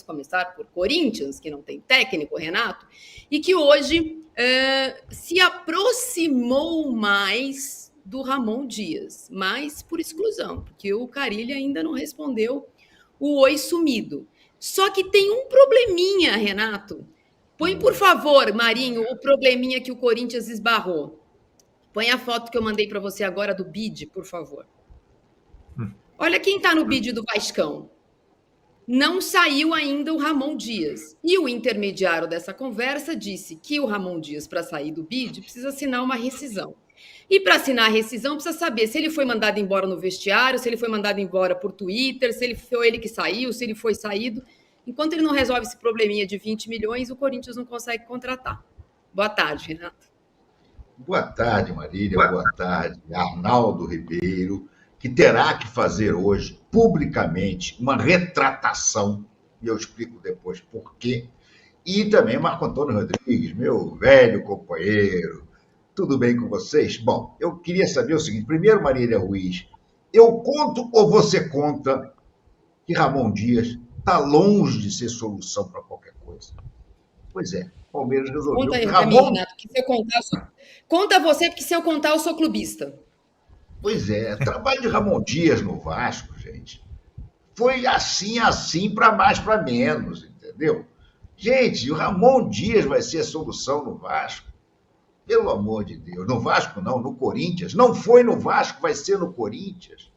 começar por Corinthians, que não tem técnico, Renato, e que hoje se aproximou mais do Ramon Dias, mas por exclusão, porque o Carille ainda não respondeu o oi sumido. Só que tem um probleminha, Renato. Põe, por favor, Marinho, o probleminha que o Corinthians esbarrou. Põe a foto que eu mandei para você agora do bid, por favor. Olha quem está no bid do Vascão. Não saiu ainda o Ramon Dias. E o intermediário dessa conversa disse que o Ramon Dias, para sair do bid, precisa assinar uma rescisão. E para assinar a rescisão, precisa saber se ele foi mandado embora no vestiário, se ele foi mandado embora por Twitter, se ele foi ele que saiu, se ele foi saído. Enquanto ele não resolve esse probleminha de 20 milhões, o Corinthians não consegue contratar. Boa tarde, Renato. Boa tarde, Marília. Boa tarde, Arnaldo Ribeiro, que terá que fazer hoje, publicamente, uma retratação, e eu explico depois por quê, e também Marco Antônio Rodrigues, meu velho companheiro. Tudo bem com vocês? Bom, eu queria saber o seguinte. Primeiro, Marília Ruiz, eu conto ou você conta que Ramon Dias está longe de ser solução para qualquer coisa? Pois é, o Palmeiras resolveu. Conta aí para mim, Renato, que se eu contar... Conta você, porque se eu contar, eu sou clubista. Pois é, o trabalho de Ramon Dias no Vasco, gente, foi assim, para mais, para menos, entendeu? Gente, o Ramon Dias vai ser a solução no Vasco. Pelo amor de Deus. No Vasco, não, no Corinthians. Não foi no Vasco, vai ser no Corinthians.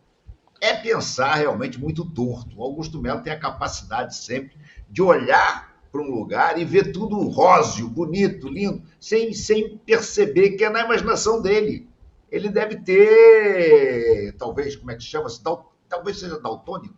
É pensar realmente muito torto. O Augusto Melo tem a capacidade sempre de olhar para um lugar e ver tudo róseo, bonito, lindo, sem perceber que é na imaginação dele. Ele deve ter, talvez, como é que chama-se? Talvez seja daltônico.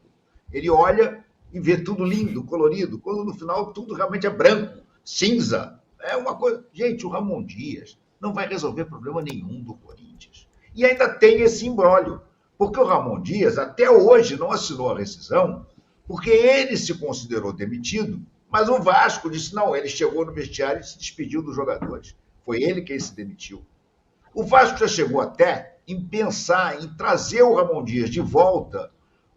Ele olha e vê tudo lindo, colorido, quando no final tudo realmente é branco, cinza. É uma coisa... Gente, o Ramon Dias não vai resolver problema nenhum do Corinthians. E ainda tem esse imbróglio, porque o Ramon Dias até hoje não assinou a rescisão, porque ele se considerou demitido, mas o Vasco disse, não, ele chegou no vestiário e se despediu dos jogadores. Foi ele quem se demitiu. O Vasco já chegou até em pensar em trazer o Ramon Dias de volta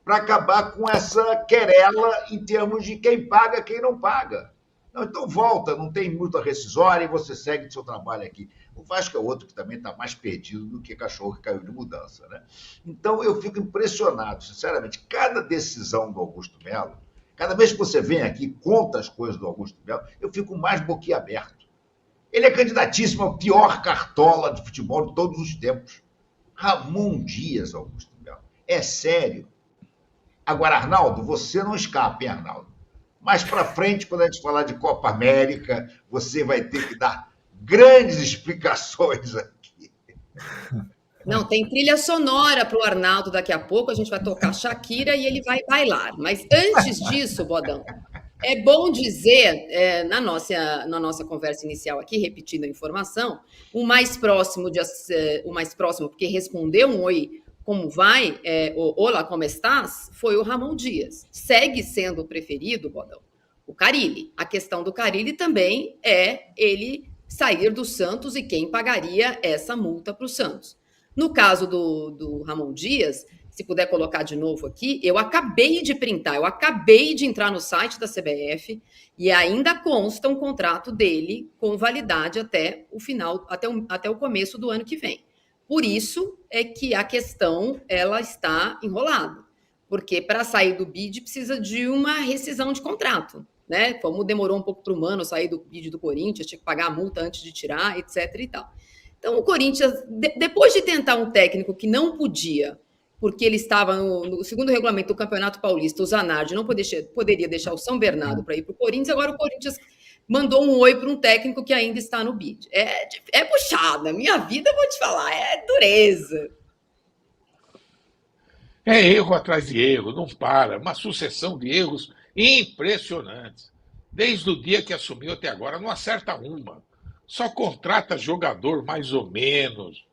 para acabar com essa querela em termos de quem paga e quem não paga. Não, então volta, não tem multa rescisória e você segue seu trabalho aqui. O Vasco é outro que também está mais perdido do que cachorro que caiu de mudança, né? Então eu fico impressionado, sinceramente, cada decisão do Augusto Melo, cada vez que você vem aqui e conta as coisas do Augusto Melo, eu fico mais boquiaberto. Ele é candidatíssimo ao pior cartola de futebol de todos os tempos. Ramon Dias, Augusto Melo. É sério. Agora, Arnaldo, você não escapa, hein, Arnaldo? Mais para frente, quando a gente falar de Copa América, você vai ter que dar grandes explicações aqui. Não, tem trilha sonora para o Arnaldo daqui a pouco, a gente vai tocar Shakira e ele vai bailar. Mas antes disso, Bodão, é bom dizer, na nossa conversa inicial aqui, repetindo a informação, o mais próximo, porque respondeu um oi, como vai, olá, como estás, foi o Ramon Dias. Segue sendo o preferido, Bodão, o Carille. A questão do Carille também é ele sair do Santos e quem pagaria essa multa para o Santos. No caso do Ramon Dias, se puder colocar de novo aqui, eu acabei de printar, eu acabei de entrar no site da CBF e ainda consta um contrato dele com validade até o final, até o começo do ano que vem. Por isso é que a questão ela está enrolada, porque para sair do bid precisa de uma rescisão de contrato, né? Como demorou um pouco para o Mano sair do bid do Corinthians, tinha que pagar a multa antes de tirar, etc. e tal. Então o Corinthians, depois de tentar um técnico que não podia, porque ele estava no segundo regulamento do Campeonato Paulista, o Zanardi não poderia deixar o São Bernardo para ir para o Corinthians, agora o Corinthians mandou um oi para um técnico que ainda está no bid. É puxada, minha vida, eu vou te falar, é dureza. É erro atrás de erro, não para, uma sucessão de erros impressionantes. Desde o dia que assumiu até agora, não acerta uma. Só contrata jogador mais ou menos,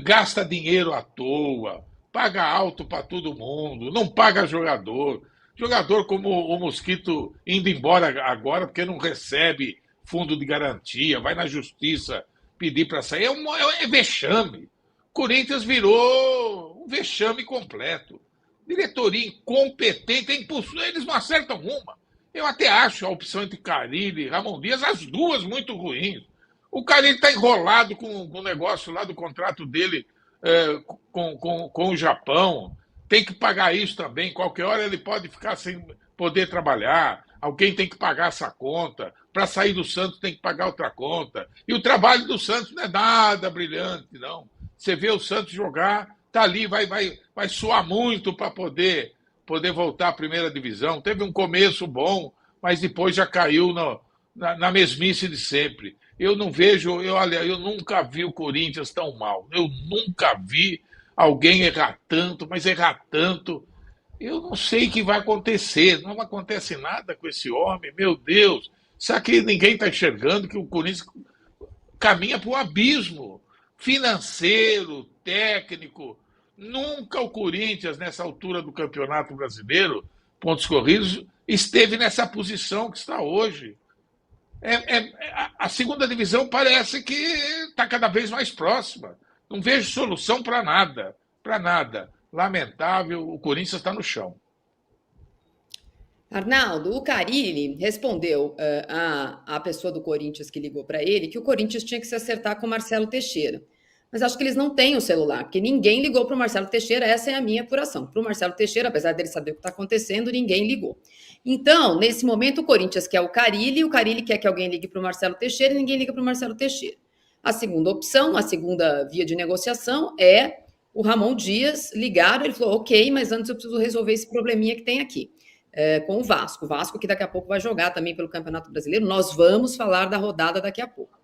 gasta dinheiro à toa, paga alto para todo mundo, não paga jogador. Jogador como o Mosquito indo embora agora porque não recebe fundo de garantia, vai na justiça pedir para sair. É vexame. Corinthians virou um vexame completo. Diretoria incompetente, é impossível, eles não acertam uma. Eu até acho a opção entre Carille e Ramon Dias, as duas muito ruins. O Carille está enrolado com o negócio lá do contrato dele com o Japão. Tem que pagar isso também. Qualquer hora ele pode ficar sem poder trabalhar. Alguém tem que pagar essa conta. Para sair do Santos tem que pagar outra conta. E o trabalho do Santos não é nada brilhante, não. Você vê o Santos jogar, tá ali, vai suar muito para poder voltar à primeira divisão. Teve um começo bom, mas depois já caiu na mesmice de sempre. Eu não vejo, eu nunca vi o Corinthians tão mal. Eu nunca vi alguém errar tanto, mas errar tanto. Eu não sei o que vai acontecer. Não acontece nada com esse homem, meu Deus. Será que ninguém está enxergando que o Corinthians caminha para o abismo financeiro, técnico? Nunca o Corinthians, nessa altura do Campeonato Brasileiro, pontos corridos, esteve nessa posição que está hoje. A segunda divisão parece que está cada vez mais próxima. Não vejo solução para nada. Para nada. Lamentável, o Corinthians está no chão. Arnaldo, o Carille respondeu à pessoa do Corinthians que ligou para ele que o Corinthians tinha que se acertar com o Marcelo Teixeira. Mas acho que eles não têm o celular, porque ninguém ligou para o Marcelo Teixeira, essa é a minha apuração. Para o Marcelo Teixeira, apesar dele saber o que está acontecendo, ninguém ligou. Então, nesse momento, o Corinthians quer o Carille quer que alguém ligue para o Marcelo Teixeira e ninguém liga para o Marcelo Teixeira. A segunda opção, a segunda via de negociação é o Ramon Dias ligar, ele falou, ok, mas antes eu preciso resolver esse probleminha que tem aqui. Com o Vasco. O Vasco que daqui a pouco vai jogar também pelo Campeonato Brasileiro. Nós vamos falar da rodada daqui a pouco.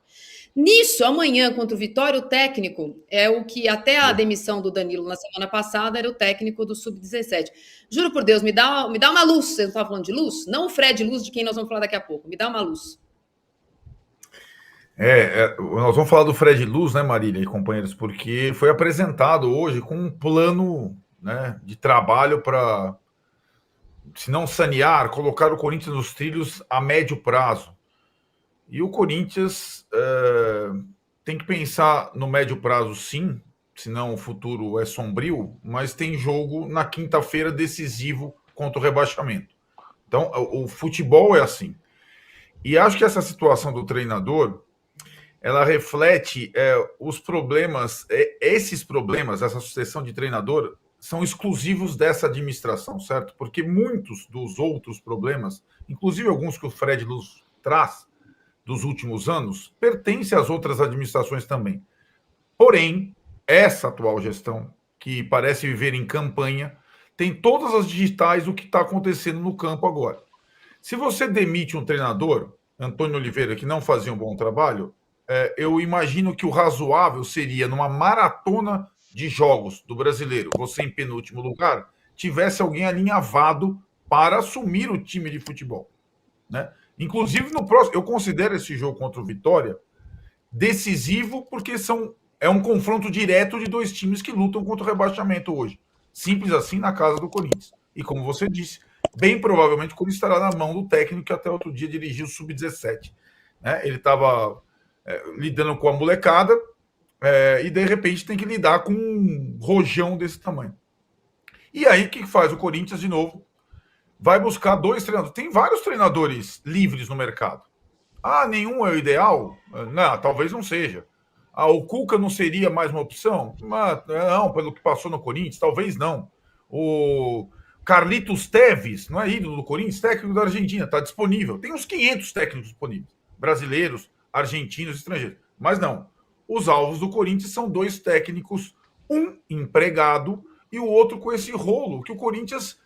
Nisso, amanhã, contra o Vitória, o técnico é o que até a demissão do Danilo na semana passada era o técnico do Sub-17. Juro por Deus, me dá uma luz. Você não estava falando de luz? Não o Fred Luz, de quem nós vamos falar daqui a pouco. Me dá uma luz. Nós vamos falar do Fred Luz, né, Marília e companheiros, porque foi apresentado hoje com um plano, né, de trabalho para, se não sanear, colocar o Corinthians nos trilhos a médio prazo. E o Corinthians tem que pensar no médio prazo, sim, senão o futuro é sombrio, mas tem jogo na quinta-feira decisivo contra o rebaixamento. Então, o futebol é assim. E acho que essa situação do treinador, ela reflete os problemas, esses problemas, essa sucessão de treinador, são exclusivos dessa administração, certo? Porque muitos dos outros problemas, inclusive alguns que o Fred Luz traz, dos últimos anos, pertence às outras administrações também. Porém, essa atual gestão, que parece viver em campanha, tem todas as digitais do que está acontecendo no campo agora. Se você demite um treinador, Antônio Oliveira, que não fazia um bom trabalho, eu imagino que o razoável seria, numa maratona de jogos do brasileiro, você em penúltimo lugar, tivesse alguém alinhavado para assumir o time de futebol, né? Inclusive, no próximo, eu considero esse jogo contra o Vitória decisivo porque é um confronto direto de dois times que lutam contra o rebaixamento hoje. Simples assim, na casa do Corinthians. E como você disse, bem provavelmente o Corinthians estará na mão do técnico que até outro dia dirigiu o Sub-17. Né? Ele estava lidando com a molecada e, de repente, tem que lidar com um rojão desse tamanho. E aí, o que faz o Corinthians de novo? Vai buscar dois treinadores. Tem vários treinadores livres no mercado. Nenhum é o ideal? Não, talvez não seja. O Cuca não seria mais uma opção? Não, pelo que passou no Corinthians, talvez não. O Carlitos Teves, não é ídolo do Corinthians, técnico da Argentina, está disponível. Tem uns 500 técnicos disponíveis, brasileiros, argentinos, estrangeiros. Mas não. Os alvos do Corinthians são dois técnicos, um empregado e o outro com esse rolo que o Corinthians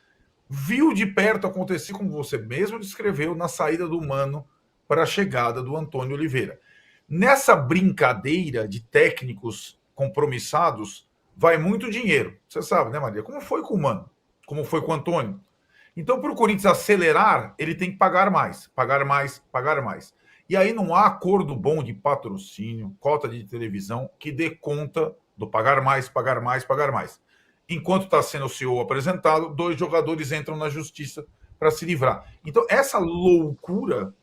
viu de perto acontecer, como você mesmo descreveu, na saída do Mano para a chegada do Antônio Oliveira. Nessa brincadeira de técnicos compromissados, vai muito dinheiro. Você sabe, né, Maria? Como foi com o Mano? Como foi com o Antônio? Então, para o Corinthians acelerar, ele tem que pagar mais, pagar mais, pagar mais. E aí não há acordo bom de patrocínio, cota de televisão, que dê conta do pagar mais, pagar mais, pagar mais. Enquanto está sendo o CEO apresentado, dois jogadores entram na justiça para se livrar. Então, essa loucura,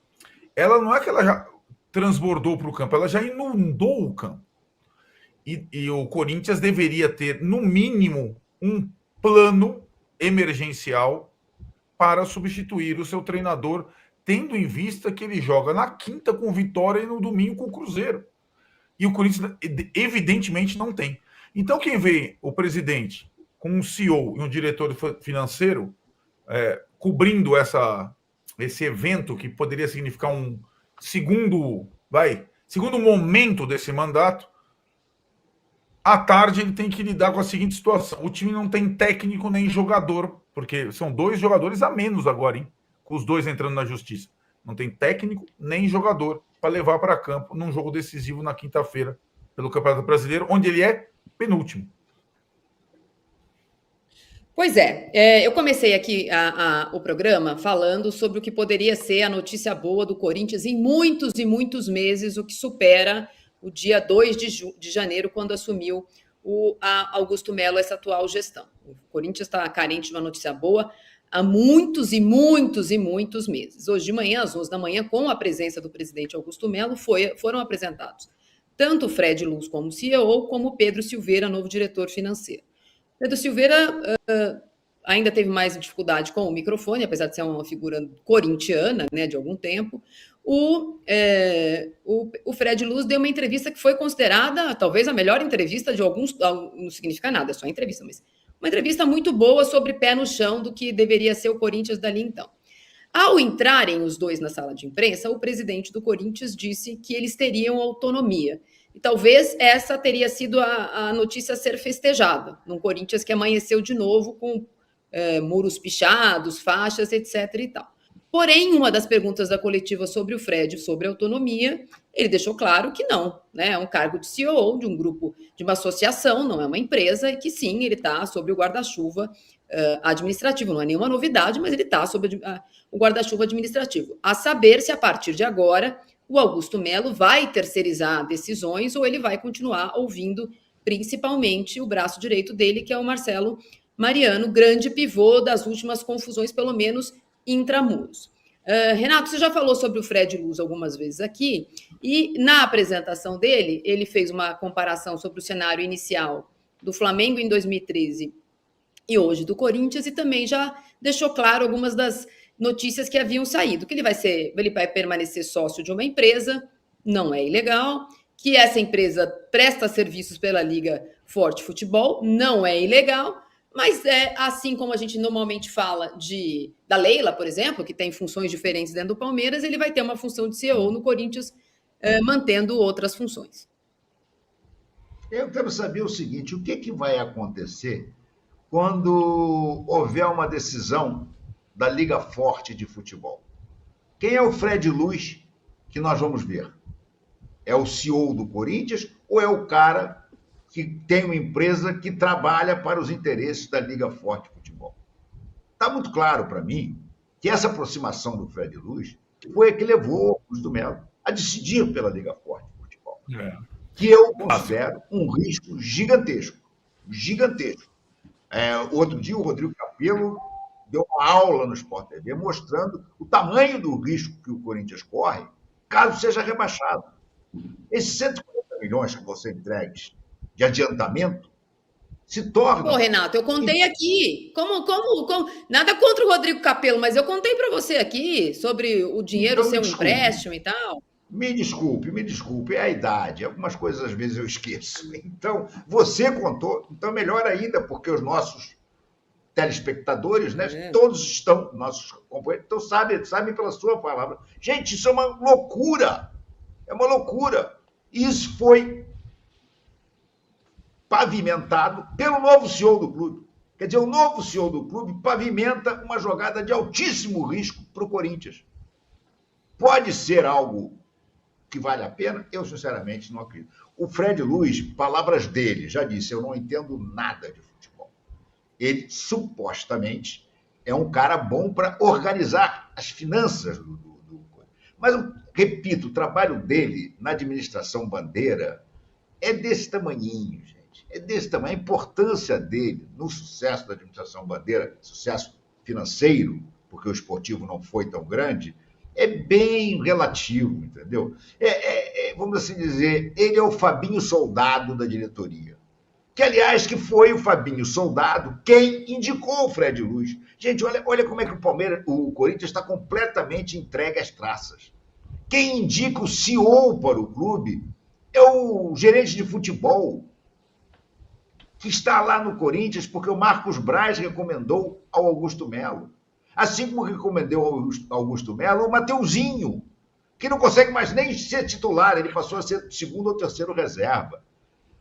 ela não é que ela já transbordou para o campo, ela já inundou o campo. E o Corinthians deveria ter, no mínimo, um plano emergencial para substituir o seu treinador, tendo em vista que ele joga na quinta com Vitória e no domingo com o Cruzeiro. E o Corinthians, evidentemente, não tem. Então, quem vê o presidente com um CEO e um diretor financeiro cobrindo esse evento que poderia significar um segundo momento desse mandato, à tarde ele tem que lidar com a seguinte situação: o time não tem técnico nem jogador, porque são 2 jogadores a menos agora, hein? Com os 2 entrando na justiça. Não tem técnico nem jogador para levar para campo num jogo decisivo na quinta-feira pelo Campeonato Brasileiro, onde ele é penúltimo. Pois é, eu comecei aqui o programa falando sobre o que poderia ser a notícia boa do Corinthians em muitos e muitos meses, o que supera o dia 2 de janeiro, quando assumiu o Augusto Melo essa atual gestão. O Corinthians está carente de uma notícia boa há muitos e muitos e muitos meses. Hoje de manhã, às 11 da manhã, com a presença do presidente Augusto Melo, foram apresentados tanto o Fred Luz como CEO, como o Pedro Silveira, novo diretor financeiro. Pedro Silveira ainda teve mais dificuldade com o microfone, apesar de ser uma figura corintiana, né, de algum tempo. O Fred Luz deu uma entrevista que foi considerada talvez a melhor entrevista de alguns, não significa nada, é só entrevista, mas uma entrevista muito boa sobre pé no chão do que deveria ser o Corinthians dali então. Ao entrarem os 2 na sala de imprensa, o presidente do Corinthians disse que eles teriam autonomia. E talvez essa teria sido a notícia a ser festejada, num Corinthians que amanheceu de novo com muros pichados, faixas, etc. e tal. Porém, uma das perguntas da coletiva sobre o Fred, sobre autonomia, ele deixou claro que não, né? É um cargo de CEO de um grupo, de uma associação, não é uma empresa, e que sim, ele está sob o guarda-chuva administrativo. Não é nenhuma novidade, mas ele está sob o guarda-chuva administrativo. A saber se, a partir de agora, o Augusto Melo vai terceirizar decisões ou ele vai continuar ouvindo, principalmente, o braço direito dele, que é o Marcelo Mariano, grande pivô das últimas confusões, pelo menos intramuros. Renato, você já falou sobre o Fred Luz algumas vezes aqui, e na apresentação dele, ele fez uma comparação sobre o cenário inicial do Flamengo em 2013 e hoje do Corinthians, e também já deixou claro algumas das notícias que haviam saído, que ele vai permanecer sócio de uma empresa, não é ilegal, que essa empresa presta serviços pela Liga Forte Futebol, não é ilegal, mas assim como a gente normalmente fala da Leila, por exemplo, que tem funções diferentes dentro do Palmeiras, ele vai ter uma função de CEO no Corinthians, mantendo outras funções. Eu quero saber o seguinte: o que vai acontecer quando houver uma decisão da Liga Forte de Futebol? Quem é o Fred Luz que nós vamos ver? É o CEO do Corinthians ou é o cara que tem uma empresa que trabalha para os interesses da Liga Forte de Futebol? Está muito claro para mim que essa aproximação do Fred Luz foi a que levou o Augusto Melo a decidir pela Liga Forte de Futebol. Que eu considero um risco gigantesco. Gigantesco. Outro dia, o Rodrigo Capello deu uma aula no Sport TV mostrando o tamanho do risco que o Corinthians corre caso seja rebaixado. Esses 140 milhões que vão ser entregues de adiantamento se tornam... Pô, Renato, eu contei aqui, nada contra o Rodrigo Capello, mas eu contei para você aqui sobre o dinheiro Então, ser um empréstimo e tal. Me desculpe, é a idade, algumas coisas às vezes eu esqueço. Então, você contou, então melhor ainda, porque os nossos telespectadores, né, todos estão, nossos companheiros, então sabem pela sua palavra. Gente, isso é uma loucura, Isso foi pavimentado pelo novo CEO do clube. Quer dizer, o novo CEO do clube pavimenta uma jogada de altíssimo risco para o Corinthians. Pode ser algo que vale a pena? Eu, sinceramente, não acredito. O Fred Luz, palavras dele, já disse, eu não entendo nada de futebol. Ele, supostamente, é um cara bom para organizar as finanças do... Mas, eu repito, o trabalho dele na administração Bandeira é desse tamanhinho, gente. É desse tamanho. A importância dele no sucesso da administração Bandeira, sucesso financeiro, porque o esportivo não foi tão grande, é bem relativo, entendeu? Vamos assim dizer, ele é o Fabinho Soldado da diretoria. que, aliás, que foi o Fabinho Soldado quem indicou o Fred Luz. Gente, olha como é que o Corinthians está completamente entregue às traças. Quem indica o CEO para o clube é o gerente de futebol, que está lá no Corinthians porque o Marcos Braz recomendou ao Augusto Melo. Assim como recomendou ao Augusto Melo o Mateuzinho, que não consegue mais nem ser titular, ele passou a ser segundo ou terceiro reserva.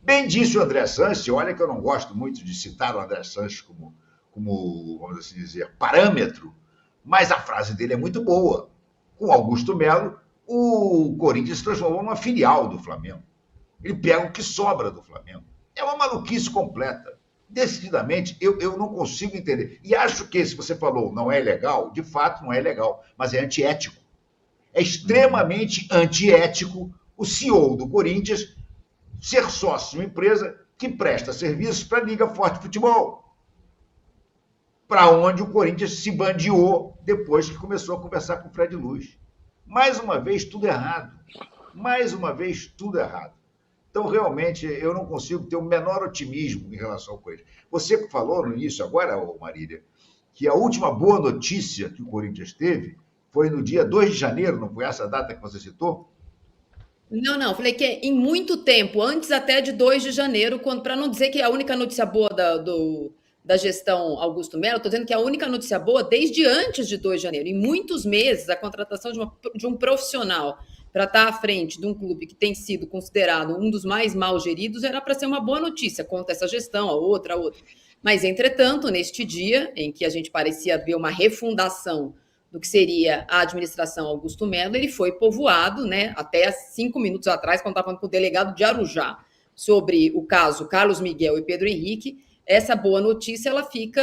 Bem disse o André Sanches, olha que eu não gosto muito de citar o André Sanches como vamos assim dizer, parâmetro, mas a frase dele é muito boa. Com Augusto Melo, o Corinthians se transformou numa filial do Flamengo. Ele pega o que sobra do Flamengo. É uma maluquice completa. Decididamente, eu não consigo entender. E acho que, se você falou não é legal, de fato não é legal, mas é antiético. É extremamente antiético o CEO do Corinthians ser sócio de uma empresa que presta serviços para a Liga Forte Futebol, para onde o Corinthians se bandeou depois que começou a conversar com o Fred Luz. Mais uma vez, tudo errado. Mais uma vez, tudo errado. Então, realmente, eu não consigo ter o menor otimismo em relação ao Corinthians. Você falou no início agora, Marília, que a última boa notícia que o Corinthians teve foi no dia 2 de janeiro, não foi essa a data que você citou? Não, falei que em muito tempo, antes até de 2 de janeiro, para não dizer que é a única notícia boa da gestão Augusto Melo, estou dizendo que é a única notícia boa desde antes de 2 de janeiro. Em muitos meses, a contratação de um profissional para estar à frente de um clube que tem sido considerado um dos mais mal geridos era para ser uma boa notícia, contra essa gestão, a outra. Mas, entretanto, neste dia em que a gente parecia ver uma refundação do que seria a administração Augusto Melo, ele foi povoado, né, até 5 minutos atrás, quando estava falando com o delegado de Arujá sobre o caso Carlos Miguel e Pedro Henrique. Essa boa notícia ela fica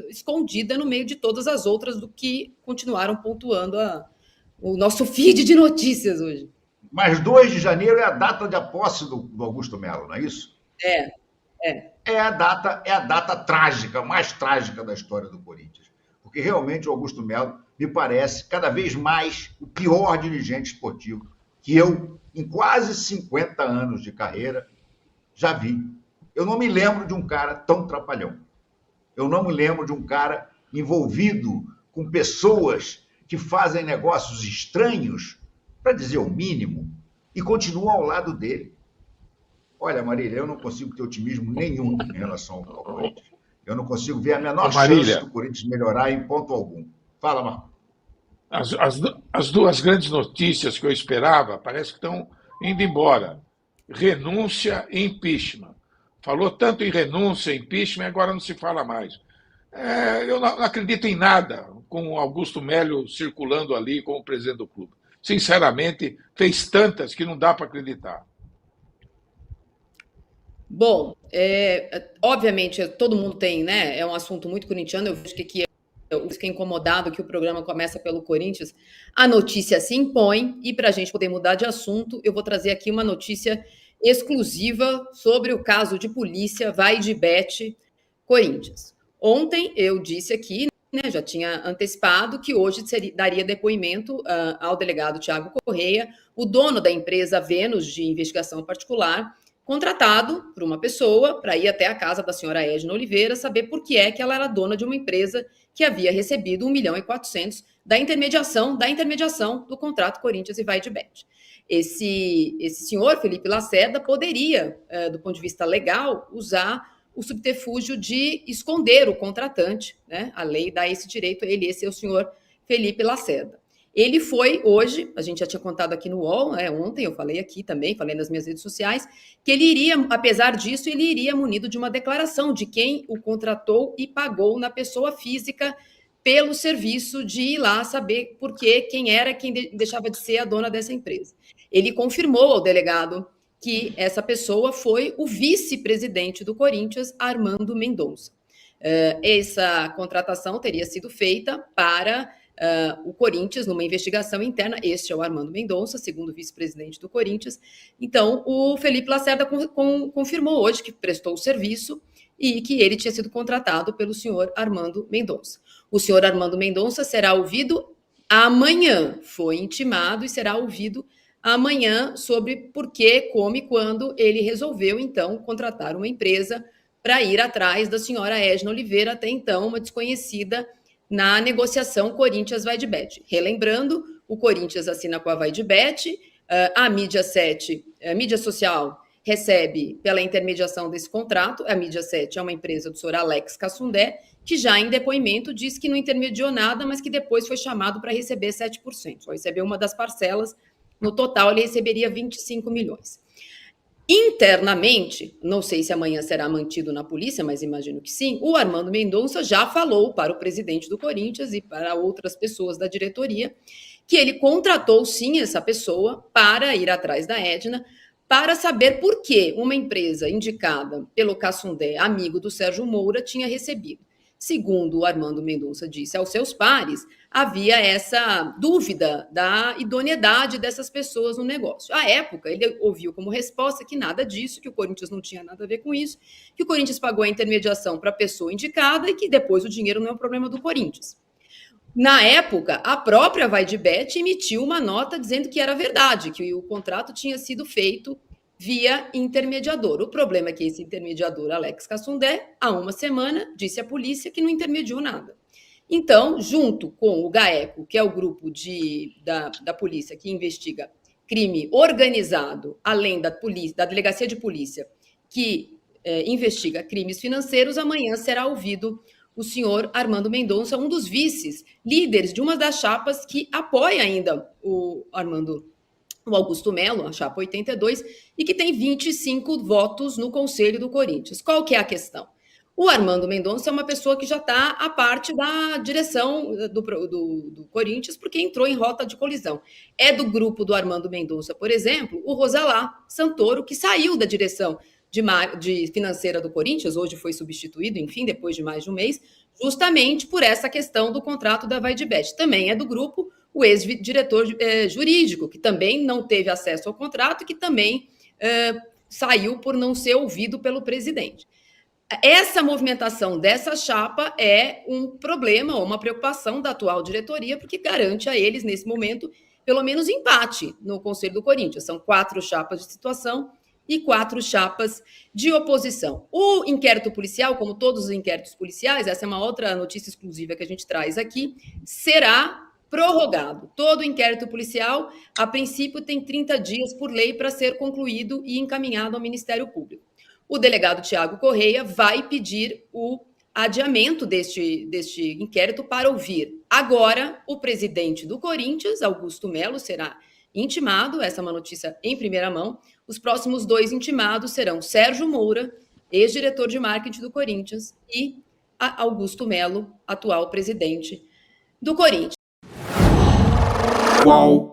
escondida no meio de todas as outras do que continuaram pontuando o nosso feed de notícias hoje. Mas 2 de janeiro é a data de posse do Augusto Melo, não é isso? É. É a data trágica, mais trágica da história do Corinthians. Porque realmente o Augusto Melo me parece cada vez mais o pior dirigente esportivo que eu, em quase 50 anos de carreira, já vi. Eu não me lembro de um cara tão trapalhão. Eu não me lembro de um cara envolvido com pessoas que fazem negócios estranhos, para dizer o mínimo, e continuam ao lado dele. Olha, Marília, eu não consigo ter otimismo nenhum em relação ao Corinthians. Eu não consigo ver a menor chance do Corinthians melhorar em ponto algum. Fala, Marco. As duas grandes notícias que eu esperava parece que estão indo embora. Renúncia e impeachment. Falou tanto em renúncia e impeachment, agora não se fala mais. Eu não acredito em nada com o Augusto Melo circulando ali como presidente do clube. Sinceramente, fez tantas que não dá para acreditar. Bom, obviamente, todo mundo tem, né? É um assunto muito corintiano. Eu vejo que aqui eu fiquei incomodado que o programa começa pelo Corinthians. A notícia se impõe, e para a gente poder mudar de assunto, eu vou trazer aqui uma notícia exclusiva sobre o caso de polícia Vai de Bet Corinthians. Ontem eu disse aqui, né, já tinha antecipado, que hoje daria depoimento ao delegado Tiago Correia, o dono da empresa Vênus de investigação particular, contratado por uma pessoa para ir até a casa da senhora Edna Oliveira saber por que é que ela era dona de uma empresa que havia recebido 1.400.000 da intermediação do contrato Corinthians e Vai de Bet. Esse senhor, Felipe Lacerda, poderia, do ponto de vista legal, usar o subterfúgio de esconder o contratante, né? A lei dá esse direito a ele, esse é o senhor Felipe Lacerda. Ele foi hoje, a gente já tinha contado aqui no UOL, né? Ontem eu falei aqui também, falei nas minhas redes sociais, que ele iria, apesar disso, ele iria munido de uma declaração de quem o contratou e pagou na pessoa física pelo serviço de ir lá saber por quem deixava de ser a dona dessa empresa. Ele confirmou ao delegado que essa pessoa foi o vice-presidente do Corinthians, Armando Mendonça. Essa contratação teria sido feita para o Corinthians numa investigação interna. Este é o Armando Mendonça, segundo vice-presidente do Corinthians. Então, o Felipe Lacerda confirmou hoje que prestou o serviço e que ele tinha sido contratado pelo senhor Armando Mendonça. O senhor Armando Mendonça será ouvido amanhã, foi intimado e será ouvido amanhã sobre por que, como e quando ele resolveu, então, contratar uma empresa para ir atrás da senhora Edna Oliveira, até então uma desconhecida na negociação Corinthians-Vaidbet. Relembrando, o Corinthians assina com a Vaidbet, a Mídia 7, a mídia social, recebe pela intermediação desse contrato. A Mídia 7 é uma empresa do senhor Alex Cassundé, que já em depoimento disse que não intermediou nada, mas que depois foi chamado para receber 7%. Só recebeu uma das parcelas. No total, ele receberia 25 milhões. Internamente, não sei se amanhã será mantido na polícia, mas imagino que sim, o Armando Mendonça já falou para o presidente do Corinthians e para outras pessoas da diretoria que ele contratou sim essa pessoa para ir atrás da Edna, para saber por que uma empresa indicada pelo Cassundé, amigo do Sérgio Moura, tinha recebido. Segundo o Armando Mendonça disse aos seus pares, havia essa dúvida da idoneidade dessas pessoas no negócio. À época, ele ouviu como resposta que nada disso, que o Corinthians não tinha nada a ver com isso, que o Corinthians pagou a intermediação para a pessoa indicada e que depois o dinheiro não é um problema do Corinthians. Na época, a própria Vaidbet emitiu uma nota dizendo que era verdade, que o contrato tinha sido feito via intermediador. O problema é que esse intermediador, Alex Cassundé, há uma semana, disse à polícia que não intermediou nada. Então, junto com o GAECO, que é o grupo da polícia que investiga crime organizado, além da delegacia de polícia que investiga crimes financeiros, amanhã será ouvido o senhor Armando Mendonça, um dos vices, líderes de uma das chapas que apoia ainda o Augusto Melo, a chapa 82, e que tem 25 votos no Conselho do Corinthians. Qual que é a questão? O Armando Mendonça é uma pessoa que já está à parte da direção do Corinthians, porque entrou em rota de colisão. É do grupo do Armando Mendonça, por exemplo, o Rosalá Santoro, que saiu da direção de financeira do Corinthians, hoje foi substituído, enfim, depois de mais de um mês, justamente por essa questão do contrato da Vaidbet. Também é do grupo o ex-diretor jurídico, que também não teve acesso ao contrato e que também saiu por não ser ouvido pelo presidente. Essa movimentação dessa chapa é um problema ou uma preocupação da atual diretoria, porque garante a eles, nesse momento, pelo menos empate no Conselho do Corinthians. São 4 chapas de situação e 4 chapas de oposição. O inquérito policial, como todos os inquéritos policiais, essa é uma outra notícia exclusiva que a gente traz aqui, será prorrogado. Todo inquérito policial, a princípio, tem 30 dias por lei para ser concluído e encaminhado ao Ministério Público. O delegado Tiago Correia vai pedir o adiamento deste inquérito para ouvir. Agora, o presidente do Corinthians, Augusto Melo, será intimado, essa é uma notícia em primeira mão. Os próximos 2 intimados serão Sérgio Moura, ex-diretor de marketing do Corinthians, e Augusto Melo, atual presidente do Corinthians. Qual?